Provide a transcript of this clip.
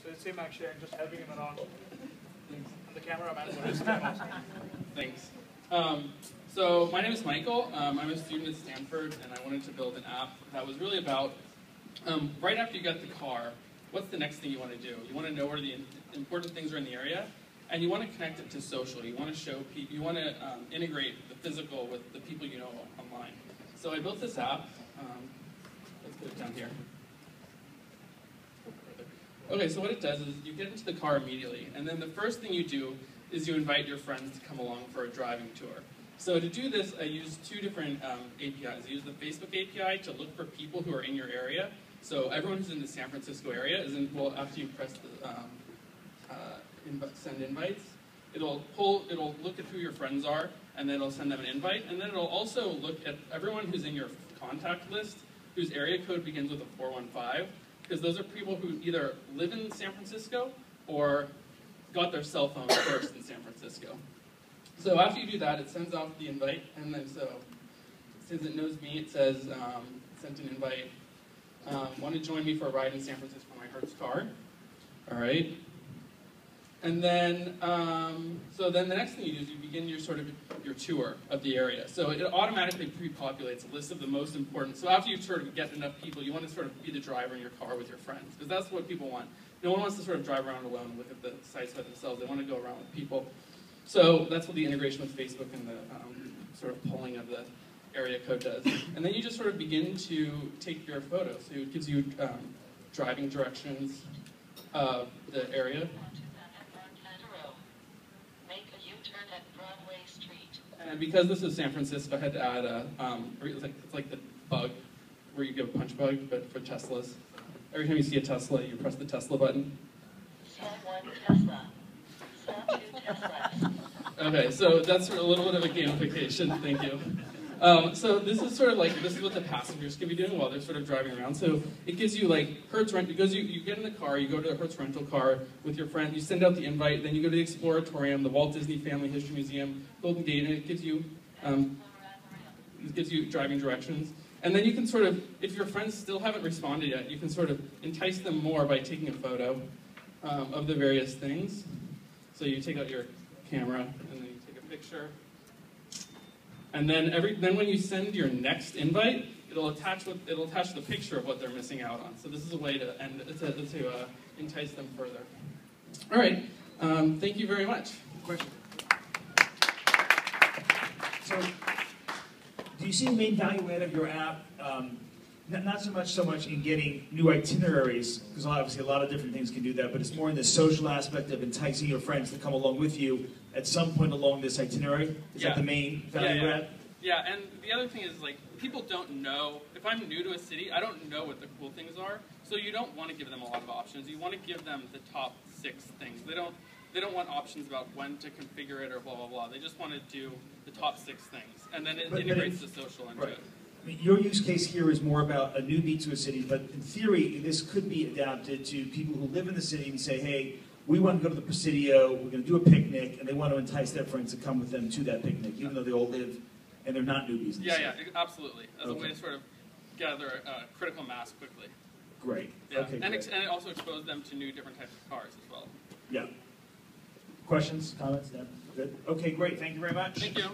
So it's him actually, and just helping him around. And the cameraman for his time also. Thanks. So my name is Michael. I'm a student at Stanford, and I wanted to build an app that was really about, right after you got the car, what's the next thing you want to do? You want to know where the important things are in the area, and you want to connect it to social. You want to show people, you want to integrate the physical with the people you know online. So I built this app. Let's put it down here. Okay, so what it does is you get into the car immediately, and then the first thing you do is you invite your friends to come along for a driving tour. So to do this, I use two different APIs. I use the Facebook API to look for people who are in your area. So everyone who's in the San Francisco area is in, well, after you press the send invites, it'll look at who your friends are, and then it'll send them an invite, and then it'll also look at everyone who's in your contact list, whose area code begins with a 415, because those are people who either live in San Francisco or got their cell phone first in San Francisco. So after you do that, it sends off the invite, and then so since it knows me, it says, sent an invite, want to join me for a ride in San Francisco in my Hertz car. All right. And then, so then the next thing you do is you begin your your tour of the area. So it automatically pre-populates a list of the most important. So after you sort of get enough people, you want to sort of be the driver in your car with your friends, because that's what people want. No one wants to sort of drive around alone and look at the sites by themselves. They want to go around with people. So that's what the integration with Facebook and the sort of polling of the area code does. And then you just sort of begin to take your photos. So it gives you driving directions of the area. And because this is San Francisco, I had to add a, it's like the bug, where you give a punch bug, but for Teslas. Every time you see a Tesla, you press the Tesla button. Sell one Tesla. Sell two Teslas. Okay, so that's a little bit of a gamification, thank you. So this is sort of like, this is what the passengers can be doing while they're sort of driving around. So it gives you like Hertz rent, because you get in the car, you go to the Hertz rental car with your friend, you send out the invite, then you go to the Exploratorium, the Walt Disney Family History Museum, Golden Gate, and it gives you driving directions. And then you can sort of, if your friends still haven't responded yet, you can sort of entice them more by taking a photo of the various things. So you take out your camera, and then you take a picture. And then when you send your next invite, it'll attach the picture of what they're missing out on. So this is a way to entice them further. All right, thank you very much. Question. So, do you see the main value add of your app? Not so much in getting new itineraries, because obviously a lot of different things can do that, but it's more in the social aspect of enticing your friends to come along with you at some point along this itinerary? Is that the main value add? Yeah, and the other thing is, like, people don't know, if I'm new to a city, I don't know what the cool things are, so you don't want to give them a lot of options. You want to give them the top 6 things. They don't want options about when to configure it or blah, blah, blah. They just want to do the top 6 things, and then it integrates the social into it. I mean, your use case here is more about a newbie to a city, but in theory, this could be adapted to people who live in the city and say, hey, we want to go to the Presidio, we're going to do a picnic, and they want to entice their friends to come with them to that picnic, even though they all live and they're not newbies. Yeah, absolutely. As a way to sort of gather critical mass quickly. Great. Yeah. Okay, and it also exposes them to new different types of cars as well. Yeah. Questions, comments? Yeah. Good. Okay, great. Thank you very much. Thank you.